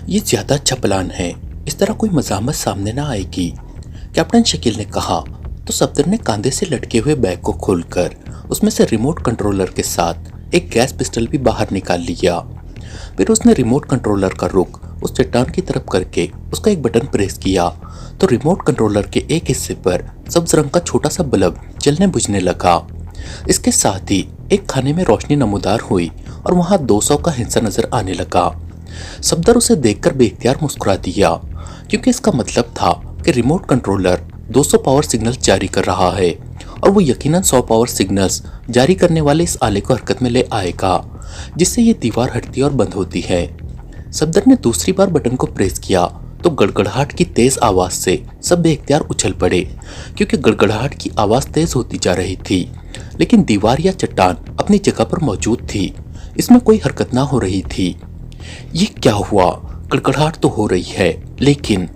ये ज्यादा अच्छा प्लान है। इस तरह कोई मज़ामत सामने ना आएगी, कैप्टन शकील ने कहा। तो सफदर ने कंधे से लटके हुए बैग को खोलकर उसमें से रिमोट कंट्रोलर के साथ एक गैस पिस्टल भी बाहर निकाल लिया। फिर उसने रिमोट कंट्रोलर का रुख उस चट्टान की तरफ करके उसका एक बटन प्रेस किया तो रिमोट कंट्रोलर के एक हिस्से पर सब्ज रंग का छोटा सा बल्ब जलने बुझने लगा। इसके साथ ही एक खाने में रोशनी नमूदार हुई और वहां 200 का हिस्सा नजर आने लगा। सफदर उसे देखकर बेख्तियार मुस्कुरा दिया, क्योंकि इसका मतलब था कि रिमोट कंट्रोलर 200 पावर सिग्नल जारी कर रहा है और वो यकीनन 100 पावर सिग्नल्स जारी करने वाले इस आले को हरकत में ले आएगा, जिससे ये दीवार हटती और बंद होती है। सफदर ने दूसरी बार बटन को प्रेस किया तो गड़गड़ाहट की तेज आवाज से सब बेख्तियार उछल पड़े, क्योंकि गड़गड़ाहट की आवाज तेज होती जा रही थी, लेकिन दीवार या चट्टान अपनी जगह पर मौजूद थी। इसमें कोई हरकत ना हो रही थी। ये क्या हुआ? गड़गड़ाहट तो हो रही है, लेकिन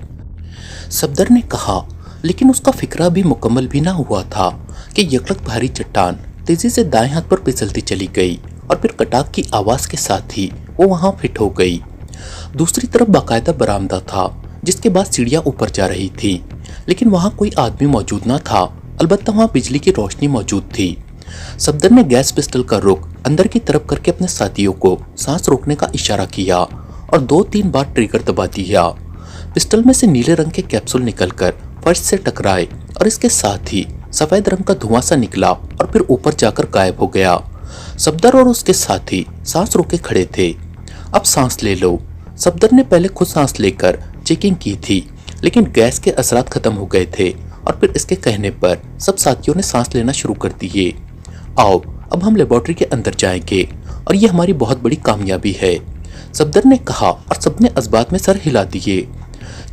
सफदर ने कहा। लेकिन उसका फिक्रा भी मुकम्मल भी ना हुआ था कि यकलक भारी चट्टान तेजी से दाएं हाथ पर फिसलती चली गई और फिर कटाक की आवाज के साथ ही वो वहां फिट हो गई। दूसरी तरफ बाकायदा बरामदा था, जिसके बाद सीढ़ियां ऊपर जा रही थी, लेकिन वहां कोई आदमी मौजूद ना था। अलबत्ता वहां बिजली की रोशनी मौजूद थी। सफदर ने गैस पिस्टल का रुख अंदर की तरफ करके अपने साथियों को सांस रोकने का इशारा किया और 2-3 बार ट्रिगर दबा दिया। पिस्टल में से नीले रंग के कैप्सूल निकलकर फर्श से टकराए और इसके साथ ही सफेद रंग का धुआं सा निकला और फिर ऊपर जाकर गायब हो गया। सफदर और उसके साथी सांस रोके खड़े थे। अब सांस ले लो। सफदर ने पहले खुद सांस लेकर चेकिंग की थी, लेकिन गैस के असरात खत्म हो गए थे और फिर इसके कहने पर सब साथियों ने सांस लेना शुरू कर दिए। आओ, अब हम लेबोरेटरी के अंदर जाएंगे और ये हमारी बहुत बड़ी कामयाबी है, सफदर ने कहा और सबने इस्बात में सर हिला दिए।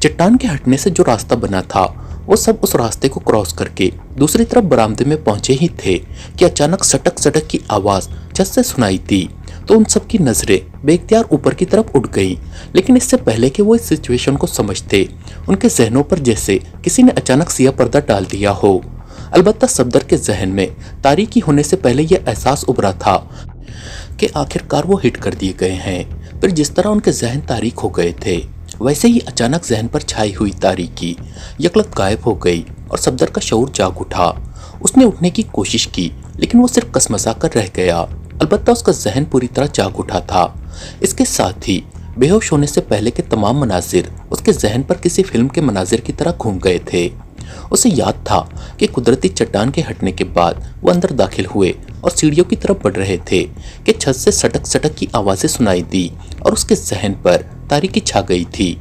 चट्टान के हटने से जो रास्ता बना था, वो सब उस रास्ते को क्रॉस करके दूसरी तरफ बरामदे में पहुंचे ही थे कि अचानक सटक सटक की आवाज छत से सुनाई दी। तो उन सब की नजरें बेख्तियार ऊपर की तरफ उठ गईं, लेकिन इससे पहले कि वो इस सिचुएशन को समझते, उनके जहनों पर जैसे किसी ने अचानक सिया पर्दा डाल दिया हो। अलबत्ता सफदर के जहन में तारीकी होने से पहले यह एहसास उभरा था कि आखिरकार वो हिट कर दिए गए हैं। फिर जिस तरह उनके जहन तारीक हो गए थे, वैसे ही अचानक जहन पर छाई हुई तारीकी यकलक गायब हो गई और सफदर का शऊर जाग उठा। उसने उठने की कोशिश की, लेकिन वो सिर्फ कसमसा कर रह गया। अलबत्ता उसका जहन पूरी तरह जाग उठा था। इसके साथ ही बेहोश होने से पहले के तमाम मनाजिर उसके जहन पर किसी फिल्म के मनाजिर की तरह घूम गए थे। उसे याद था कि कुदरती चट्टान के हटने के बाद वो अंदर दाखिल हुए और सीढ़ियों की तरफ बढ़ रहे थे कि छत से सटक सटक की आवाजें सुनाई दी और उसके जहन पर तारीकी छा गई थी।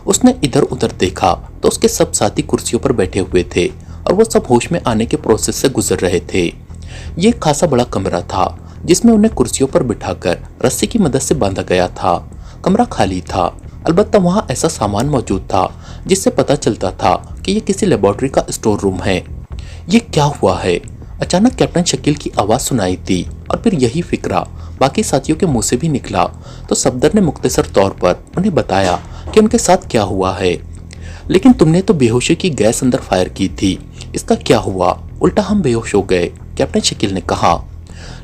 उसने इधर उधर देखा तो उसके सब साथी कुर्सियों पर बैठे हुए थे और वो सब होश में आने के प्रोसेस से गुजर रहे थे। ये खासा बड़ा कमरा था, जिसमें उन्हें कुर्सियों पर बिठाकर रस्सी की मदद से बांधा गया था। कमरा खाली था, अलबत्ता वहां ऐसा सामान मौजूद था जिससे पता चलता था कि यह किसी लेबोरेटरी का स्टोर रूम है। ये क्या हुआ है? अचानक कैप्टन शकील की आवाज सुनाई दी और फिर यही फिक्रा बाकी साथियों के मुंह से भी निकला। तो सफदर ने मुख्तसर तौर पर उन्हें बताया कि उनके साथ क्या हुआ है। लेकिन तुमने तो बेहोशी की गैस अंदर फायर की थी, इसका क्या हुआ? उल्टा हम बेहोश हो गए, कैप्टन शकील ने कहा।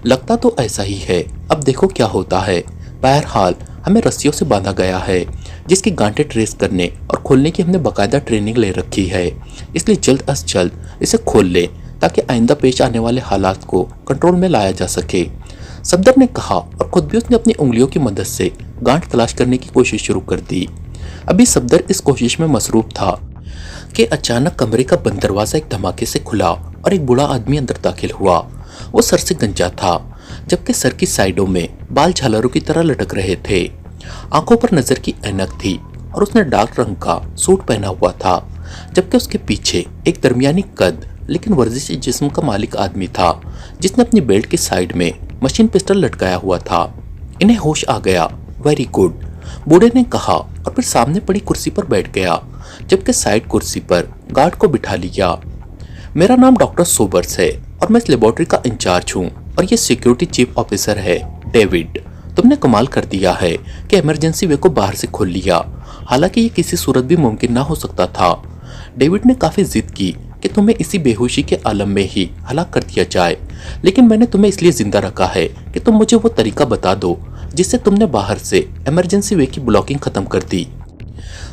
लगता तो ऐसा ही है, अब देखो क्या होता है। बहरहाल हमें रस्सियों से बांधा गया है, जिसकी गांठें ट्रेस करने और खोलने की हमने बाकायदा ट्रेनिंग ले रखी है, इसलिए जल्द अज जल्द इसे खोल ले ताकि आइंदा पेश आने वाले हालात को कंट्रोल में लाया जा सके, सफदर ने कहा और खुद भी उसने अपनी उंगलियों की मदद से गांठ तलाश करने की कोशिश शुरू कर दी। अभी सफदर इस कोशिश में मसरूफ था कि अचानक कमरे का बंद दरवाजा एक धमाके से खुला और एक बूढ़ा आदमी अंदर दाखिल हुआ। वो सर से गंजा था, जबकि सर की साइडों में बाल झालरों की तरह लटक रहे थे। आंखों पर नजर की ऐनक थी और उसने डार्क रंग का सूट पहना हुआ था, जबकि उसके पीछे एक दरमियानी कद लेकिन वर्जिशी जिस्म का मालिक आदमी था, जिसने अपनी बेल्ट की साइड में मशीन पिस्टल लटकाया हुआ था। इन्हें होश आ गया। वेरी गुड, बूढ़े ने कहा और फिर सामने पड़ी कुर्सी पर बैठ गया, जबकि साइड कुर्सी पर गार्ड को बिठा लिया। मेरा नाम डॉक्टर सोबर्स है और मैं इस लेबोरेटरी का इंचार्ज हूँ और ये सिक्योरिटी चीफ ऑफिसर है डेविड। तुमने कमाल कर दिया है कि इमरजेंसी वे को बाहर से खोल लिया, हालांकि ये किसी सूरत भी मुमकिन ना हो सकता था। डेविड ने काफी जिद की कि तुम्हें इसी बेहोशी के आलम में ही हलाक कर दिया जाए, लेकिन मैंने तुम्हें इसलिए जिंदा रखा है कि तुम मुझे वो तरीका बता दो जिससे तुमने बाहर से इमरजेंसी वे की ब्लॉकिंग खत्म कर दी।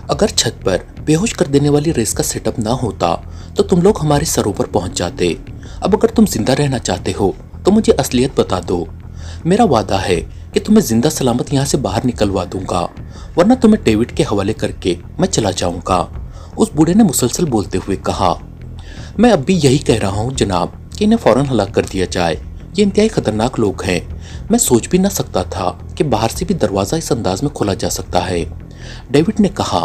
अगर छत पर बेहोश कर देने वाली रेस का सेटअप ना होता तो तुम लोग हमारे सरों पर पहुंच जाते। अब अगर तुम जिंदा रहना चाहते हो तो मुझे असलियत बता दो। मेरा वादा है कि तुम्हें जिंदा सलामत यहाँ से बाहर निकलवा दूंगा, वरना तुम्हें डेविड के हवाले करके मैं चला जाऊंगा। उस बूढ़े ने मुसलसल बोलते हुए कहा। मैं अब भी यही कह रहा हूँ जनाब कि इन्हें फौरन हलाक कर दिया जाए। ये इंतहाई खतरनाक लोग हैं। मैं सोच भी ना सकता था कि बाहर से भी दरवाजा इस अंदाज में खोला जा सकता है। डेविड ने कहा,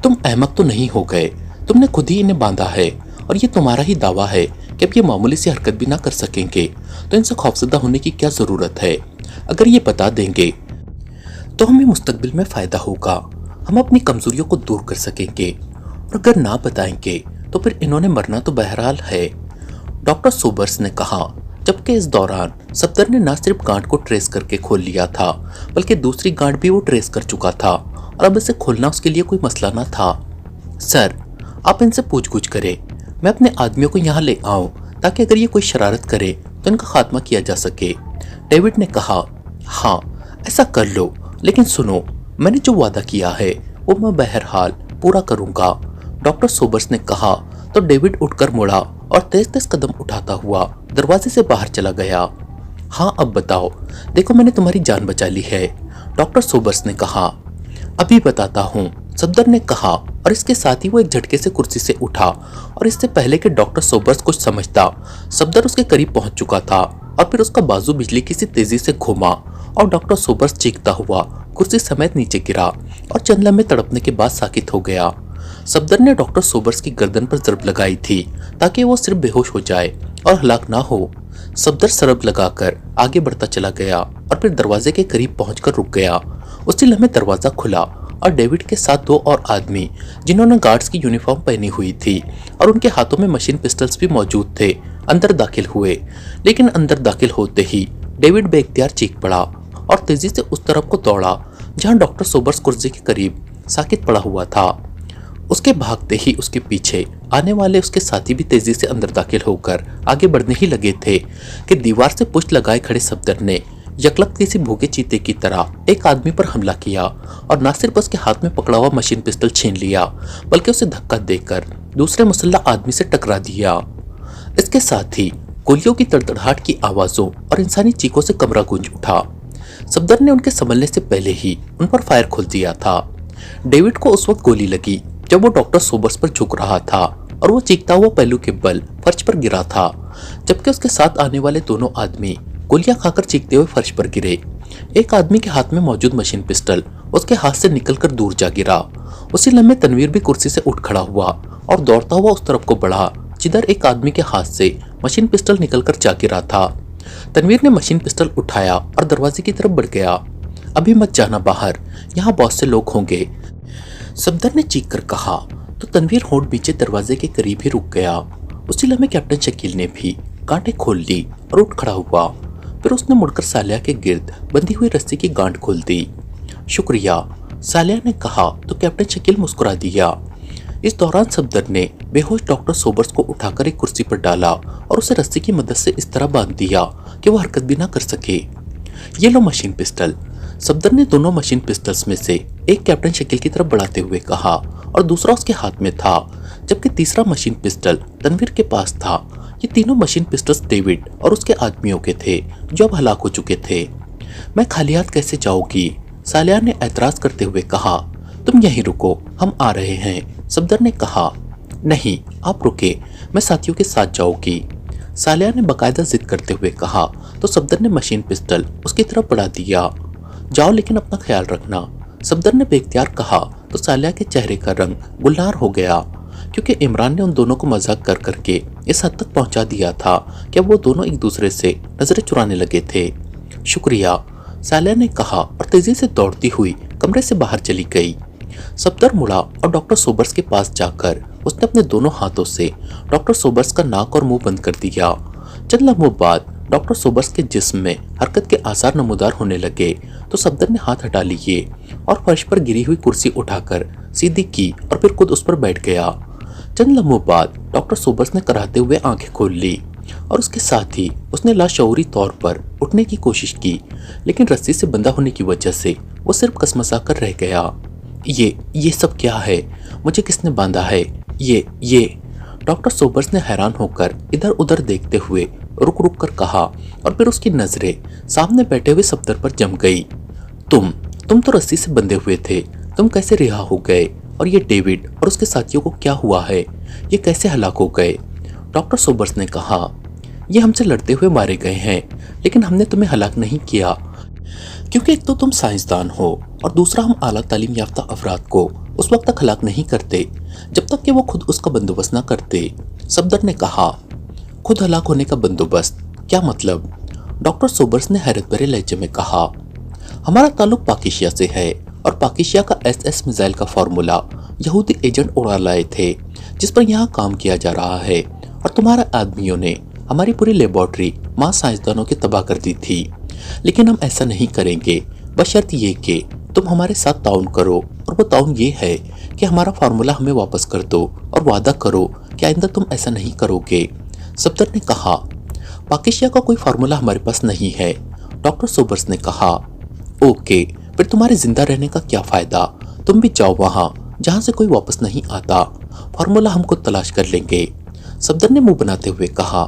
तुम अहमक तो नहीं हो गए। तुमने खुद ही इन्हें बांधा है और ये तुम्हारा ही दावा है कि अब ये मामूली सी हरकत भी ना कर सकेंगे, तो इनसे खौफजदा होने की क्या जरूरत है। अगर ये बता देंगे तो हमें मुस्तकबिल में फायदा होगा। हम अपनी कमजोरियों को दूर कर सकेंगे, और अगर ना बताएंगे तो फिर इन्होंने मरना तो बहरहाल है। डॉक्टर सोबर्स ने कहा, जबकि इस दौरान सफदर ने न सिर्फ गांठ को ट्रेस करके खोल लिया था, बल्कि दूसरी गांठ भी वो ट्रेस कर चुका था और अब इसे खोलना उसके लिए कोई मसला ना था। सर, आप इनसे पूछ-गुछ करें। मैं अपने आदमियों को यहाँ ले आऊं ताकि अगर ये कोई शरारत करे तो इनका खात्मा किया जा सके। डेविड ने कहा, हाँ ऐसा कर लो, लेकिन सुनो, मैंने जो वादा किया है वो मैं बहरहाल पूरा करूंगा। डॉक्टर सोबर्स ने कहा तो डेविड उठकर मुड़ा और तेज तेज कदम उठाता हुआ दरवाजे से बाहर चला गया। हाँ अब बताओ, देखो मैंने तुम्हारी जान बचा ली है, डॉक्टर सोबर्स ने कहा। अभी बताता हूँ, सफदर ने कहा, और इसके साथ ही वो एक झटके से कुर्सी से उठा और इससे पहले कि डॉक्टर सोबर्स कुछ समझता, सफदर उसके करीब पहुंच चुका था और फिर उसका बाजू बिजली की सी तेजी से घूमा और डॉक्टर सोबर्स चीखता हुआ कुर्सी समेत नीचे गिरा और चंद लम्हे तड़पने के बाद साकित हो गया। सफदर ने डॉक्टर सोबर्स की गर्दन पर जरब लगाई थी ताकि वो सिर्फ बेहोश हो जाए और हलाक ना हो। सफदर सरब लगाकर आगे बढ़ता चला गया और फिर दरवाजे के करीब पहुंचकर रुक गया। उसी लम्हे दरवाजा खुला और डेविड के साथ दो और आदमी, जिन्होंने गार्ड्स की यूनिफॉर्म पहनी हुई थी और उनके हाथों में मशीन पिस्टल्स भी मौजूद थे, अंदर दाखिल हुए। लेकिन अंदर दाखिल होते ही डेविड बेइख्तियार चीख पड़ा और तेजी से उस तरफ को दौड़ा जहां डॉक्टर सोबर्स कुर्सी के करीब साकित पड़ा हुआ था। उसके भागते ही उसके पीछे आने वाले उसके साथी भी तेजी से अंदर दाखिल होकर आगे बढ़ने ही लगे थे कि दीवार से पुष्ट लगाए खड़े सफदर ने यकलक किसी भूखे चीते की तरह एक आदमी पर हमला किया और न सिर्फ उसके हाथ में पकड़ा हुआ मशीन पिस्टल छीन लिया, बल्कि उसे धक्का देकर दूसरे मुसल्लह आदमी से टकरा दिया। इसके साथ ही गोलियों की तड़तड़ाहट की आवाजों और इंसानी चीखों से कमरा गूंज उठा। सफदर ने उनके संभलने से पहले ही उन पर फायर खोल दिया था। डेविड को उस वक्त गोली लगी जब वो डॉक्टर सोबर्स पर झुक रहा था और वो चीखता हुआ पहलू के बल फर्श पर गिरा था, जबकि उसके साथ आने वाले दोनों आदमी गोलियां खाकर चीखते हुए फर्श पर गिरे। एक आदमी के हाथ में मौजूद मशीन पिस्टल उसके हाथ से निकलकर दूर जा गिरा। उसी लम्हे तनवीर भी कुर्सी से उठ खड़ा हुआ और दौड़ता हुआ उस तरफ को बढ़ा जिधर एक आदमी के हाथ से मशीन पिस्टल निकलकर जा गिरा था। तनवीर ने मशीन पिस्टल उठाया और दरवाजे की तरफ बढ़ गया। अभी मत जाना बाहर, यहाँ बहुत से लोग होंगे, सफदर ने चीख कर कहा तो तनवीर होठ बीचे दरवाजे के करीब ही रुक गया। उसी लम्हे कैप्टन शकील ने भी गांठें खोल ली और उठ खड़ा हुआ। फिर उसने मुड़कर सालिया के गिर्द बंधी हुई रस्सी की गांठ खोल दी। शुक्रिया, सालिया ने कहा तो कैप्टन शकील मुस्कुरा दिया। इस दौरान सफदर ने बेहोश डॉक्टर सोबर्स को उठाकर एक कुर्सी पर डाला और उसे रस्सी की मदद से इस तरह बांध दिया कि वो हरकत भी ना कर सके। ये लो मशीन पिस्टल, सफदर ने दोनों मशीन पिस्टल्स में से एक कैप्टन शकील की तरफ बढ़ाते हुए कहा और दूसरा उसके हाथ में था, जबकि तीसरा मशीन पिस्टल तनवीर के पास था। ये तीनों मशीन पिस्टल्स डेविड और उसके आदमियों के थे जो अब हलाक हो चुके थे। मैं खाली हाथ कैसे जाऊंगी, सालिया ने एतराज करते हुए कहा। तुम यहीं रुको, हम आ रहे हैं, सफदर ने कहा। नहीं, आप रुके, मैं साथियों के साथ जाऊंगी, सालिया ने बाकायदा जिद करते हुए कहा तो सफदर ने मशीन पिस्टल उसकी तरफ बढ़ा दिया। जाओ, लेकिन अपना ख्याल रखना, सफदर ने बेख्तियार कहा तो सालिया के चेहरे का रंग गुलनार हो गया, क्योंकि इमरान ने उन दोनों को मजाक कर करके इस हद तक पहुंचा दिया था कि अब वो दोनों एक दूसरे से नजरें चुराने लगे थे। शुक्रिया, सालिया ने कहा और तेजी से दौड़ती हुई कमरे से बाहर चली गई। सफदर मुड़ा और डॉक्टर सोबर्स के पास जाकर उसने अपने दोनों हाथों से डॉक्टर सोबर्स का नाक और मुंह बंद कर दिया। चंद लम्हों बाद डॉक्टर सोबर्स के जिस्म में हरकत के आसार नमूदार होने लगे तो सफदर ने हाथ हटा लिए और फर्श पर गिरी हुई कुर्सी उठाकर सीधी की और फिर खुद उस पर बैठ गया। चंद लम्हों बाद डॉक्टर सोबर्स ने कराहते हुए आंखें खोल ली और उसके साथ ही उसने लाशऊरी तौर पर उठने की कोशिश की, लेकिन रस्सी से बंधा होने की वजह से वो सिर्फ कसमसा कर रह गया। ये सब क्या है? मुझे किसने बांधा है? ये डॉक्टर सोबर्स ने हैरान होकर इधर उधर देखते हुए रुक रुक कर कहा, और फिर उसकी नजरें सामने बैठे हुए सफदर पर जम गई। तुम तो रस्सी से बंधे हुए थे, तुम कैसे रिहा हो गए? और ये डेविड और उसके साथियों को क्या हुआ है? ये कैसे हलाक हो गए? डॉक्टर सोबर्स ने कहा, ये हमसे लड़ते हुए मारे गए हैं, लेकिन हमने तुम्हें हलाक नहीं किया, क्योंकि एक तो तुम साइंसदान हो और दूसरा हम आला तालीम याफ्ता अफराद को उस वक्त तक हलाक नहीं करते जब तक कि वो खुद उसका बंदोबस्त ना करते। सफदर ने कहा, खुद हलाक होने का बंदोबस्त? क्या मतलब? डॉक्टर सोबर्स ने हैरत भरे लहजे में कहा, हमारा ताल्लुक पाकिस्तान से है और पाकिस्तान का SS मिसाइल का फार्मूला यहूदी एजेंट उड़ा लाए थे, जिस पर यहाँ काम किया जा रहा है, और तुम्हारे आदमियों ने हमारी पूरी लेबोरेटरी मां साइंसदानों की तबाह कर दी थी। लेकिन हम ऐसा नहीं करेंगे, बशर्त ये कि तुम हमारे साथ ताउन करो, और वो ताउन ये है कि हमारा फार्मूला हमें वापस कर दो और वादा करो कि आइंदा तुम ऐसा नहीं करोगे। सफदर ने कहा, पाकिस्तान का कोई फार्मूला हमारे पास नहीं है। डॉक्टर सोबर्स ने कहा, ओके, फिर तुम्हारे जिंदा रहने का क्या फायदा? तुम भी जाओ वहां जहां से कोई वापस नहीं आता, फार्मूला हम खुद तलाश कर लेंगे। सफदर ने मुंह बनाते हुए कहा,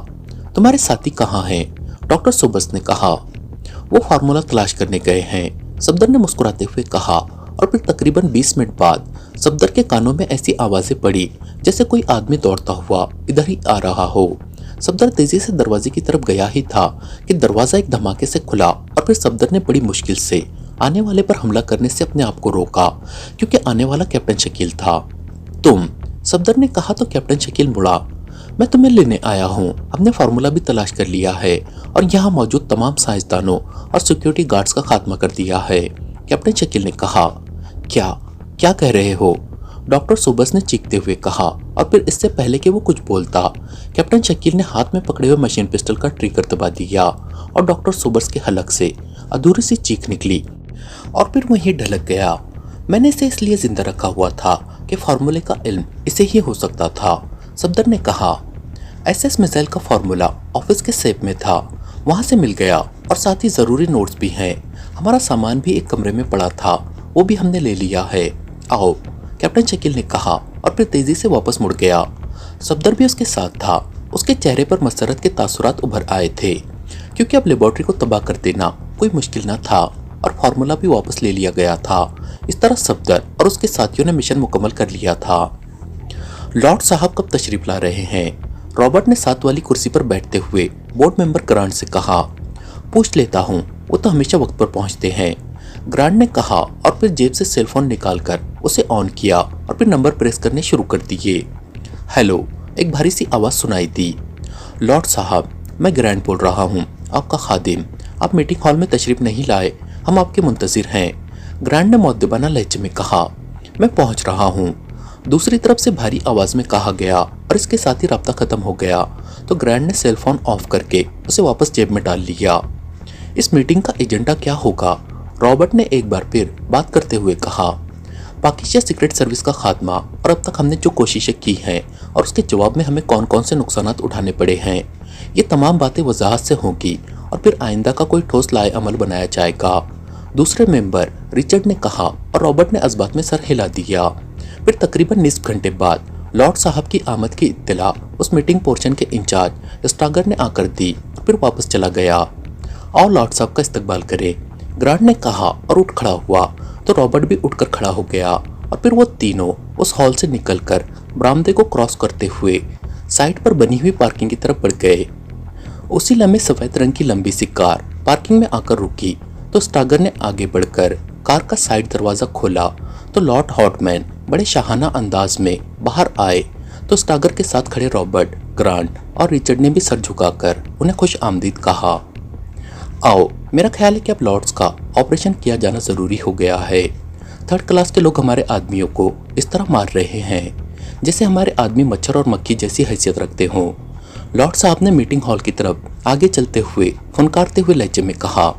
तुम्हारे साथी कहाँ हैं? डॉक्टर सोबर्स ने कहा, वो फार्मूला तलाश करने गए हैं। सफदर ने मुस्कुराते हुए कहा, और फिर तकरीबन 20 मिनट बाद सफदर के कानों में ऐसी आवाजें पड़ी जैसे कोई आदमी दौड़ता हुआ इधर ही आ रहा हो। सफदर तेजी से दरवाजे की तरफ गया ही था कि दरवाजा एक धमाके से खुला, और फिर सफदर ने बड़ी मुश्किल से आने वाले पर हमला करने से अपने आप को रोका, क्योंकि आने वाला कैप्टन शकील था। तुम? सफदर ने कहा तो कैप्टन शकील मुड़ा। मैं तुम्हें लेने आया हूँ, हमने फार्मूला भी तलाश कर लिया है और यहाँ मौजूद तमाम साइंसदानों और सिक्योरिटी गार्ड्स का खात्मा कर दिया है। कैप्टन शकील ने कहा, क्या कह रहे हो? डॉक्टर सोबर्स ने चीखते हुए कहा, और फिर इससे पहले कि वो कुछ बोलता, कैप्टन शकील ने हाथ में पकड़े हुए मशीन पिस्टल का ट्रिगर दबा दिया, और डॉक्टर सोबर्स के हलक से अधूरी सी चीख निकली, और फिर वहीं ढलक गया। मैंने इसे इसलिए जिंदा रखा हुआ था कि फार्मूले का इल्म इसे ही हो सकता था। सफदर ने कहा, SS मिसाइल का फार्मूला ऑफिस के सेफ में था, वहां से मिल गया, और साथ ही जरूरी नोट्स भी हैं। हमारा सामान भी एक कमरे में पड़ा था, वो भी हमने ले लिया है। आओ, कैप्टन शकील ने कहा, और फिर तेजी से वापस मुड़ गया। सफदर भी उसके साथ था। उसके चेहरे पर मसरत के तासुरात उभर आए थे, क्योंकि अब लेबोरेटरी को तबाह कर देना कोई मुश्किल न था, और फार्मूला भी वापस ले लिया गया था। इस तरह सफदर और उसके साथियों ने मिशन मुकम्मल कर लिया था। लॉर्ड साहब कब तशरीफ ला रहे हैं? रॉबर्ट ने साथ वाली कुर्सी पर बैठते हुए बोर्ड मेंबर ग्रांट से कहा। पूछ लेता हूँ, वो तो हमेशा वक्त पर पहुँचते हैं, ग्रांट ने कहा, और फिर जेब से सेलफोन निकालकर उसे ऑन किया और फिर नंबर प्रेस करने शुरू कर दिए। हेलो, एक भारी सी आवाज़ सुनाई दी। लॉर्ड साहब, मैं ग्रांट बोल रहा हूँ, आपका खादिम। आप मीटिंग हॉल में तशरीफ नहीं लाए, हम आपके मुंतजिर हैं, ग्रांट ने मुअद्दबाना लहजे में कहा। मैं पहुँच रहा हूँ, दूसरी तरफ से भारी आवाज़ में कहा गया, और इसके साथ ही रब्ता खत्म हो गया तो ग्रांट ने सेलफोन ऑफ करके उसे वापस जेब में डाल लिया। इस मीटिंग का एजेंडा क्या होगा? रॉबर्ट ने एक बार फिर बात करते हुए कहा। पाकिस्तान सीक्रेट सर्विस का खात्मा, और अब तक हमने जो कोशिशें की हैं और उसके जवाब में हमें कौन कौन से नुकसानात उठाने पड़े हैं, ये तमाम बातें वजाहत से होंगी, और फिर आइंदा का कोई ठोस लाए अमल बनाया जाएगा। दूसरे मेंबर रिचर्ड ने कहा, और रॉबर्ट ने इस बात में सर हिला दिया। फिर तकरीबन निस्फ घंटे बाद लॉर्ड साहब की आमद की इत्तला उस मीटिंग पोर्शन के इंचार्ज स्टागर ने आकर दी, और फिर वापस चला गया। आओ लॉर्ड साहब का इस्तकबाल करें, ग्रांट ने कहा, और उठ खड़ा हुआ तो रॉबर्ट भी उठकर खड़ा हो गया, और फिर वो तीनों उस हॉल से निकलकर बरामदे को क्रॉस करते हुए साइड पर बनी हुई पार्किंग की तरफ बढ़ गए। उसी लम्हे सफेद रंग की लंबी सी कार पार्किंग में आकर रुकी तो स्टागर ने आगे बढ़कर कार का साइड दरवाजा खोला तो लॉर्ड हॉटमैन बड़े शाहाना अंदाज में बाहर आए तो स्टागर के साथ खड़े रॉबर्ट, ग्रांट और रिचर्ड ने भी सर झुकाकर उन्हें खुश आमदीद कहा। आओ, मेरा ख्याल है कि अब लॉर्ड्स का ऑपरेशन किया जाना ज़रूरी हो गया है। थर्ड क्लास के लोग हमारे आदमियों को इस तरह मार रहे हैं जैसे हमारे आदमी मच्छर और मक्खी जैसी हैसियत रखते हों। लॉर्ड साहब ने मीटिंग हॉल की तरफ आगे चलते हुए फुनकारते हुए लहजे में कहा।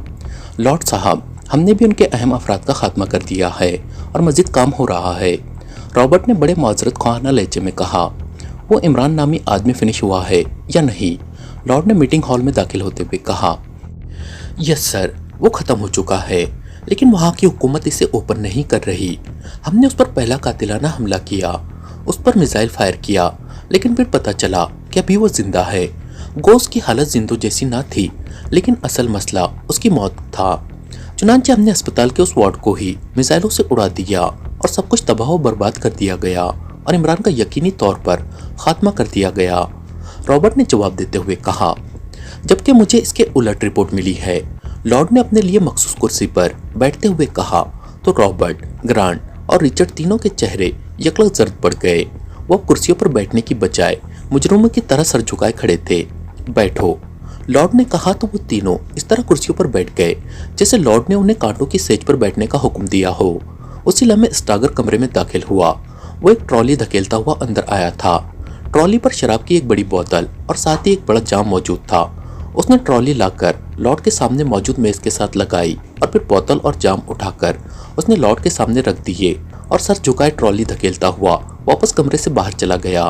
लॉर्ड साहब, हमने भी उनके अहम अफराद का खात्मा कर दिया है और मजीद काम हो रहा है। रॉबर्ट ने बड़े माजरत ख्वाहाना लहजे में कहा। वो इमरान नामी आदमी फिनिश हुआ है या नहीं? लॉर्ड ने मीटिंग हॉल में दाखिल होते हुए कहा, यस सर, वो खत्म हो चुका है, लेकिन वहाँ की हुकूमत इसे ओपन नहीं कर रही। हमने उस पर पहला कातिलाना हमला किया, उस पर मिसाइल फायर किया, लेकिन फिर पता चला कि अभी वो जिंदा है। गोश्त की हालत जिंदों जैसी ना थी, लेकिन असल मसला उसकी मौत था। चुनांचे हमने अस्पताल के उस वार्ड को ही मिसाइलों से उड़ा दिया और सब कुछ तबाह व बर्बाद कर दिया गया और इमरान का यकीनी तौर पर खात्मा कर दिया गया। रॉबर्ट ने जवाब देते हुए कहा, जबकि मुझे इसके उलट रिपोर्ट मिली है। लॉर्ड ने अपने लिए मखसूस कुर्सी पर बैठते हुए कहा तो रॉबर्ट, ग्रांट और रिचर्ड तीनों के चेहरे यकलक जर्द पड़ गए। वो कुर्सियों पर बैठने की बजाय मुजरिमों की तरह सर झुकाए खड़े थे। बैठो, लॉर्ड ने कहा तो वो तीनों इस तरह कुर्सियों पर बैठ गए जैसे लॉर्ड ने उन्हें कांटों की सेज पर बैठने का हुक्म दिया हो। उसी लम्हे स्टागर कमरे में दाखिल हुआ। वो एक ट्रॉली धकेलता हुआ अंदर आया था। ट्रॉली पर शराब की एक बड़ी बोतल और साथ ही एक बड़ा जाम मौजूद था। उसने ट्रॉली लाकर लॉर्ड के सामने मौजूद मेज के साथ लगाई और फिर बोतल और जाम उठाकर उसने लॉर्ड के सामने रख दिए और सर झुकाए ट्रॉली धकेलता हुआ वापस कमरे से बाहर चला गया।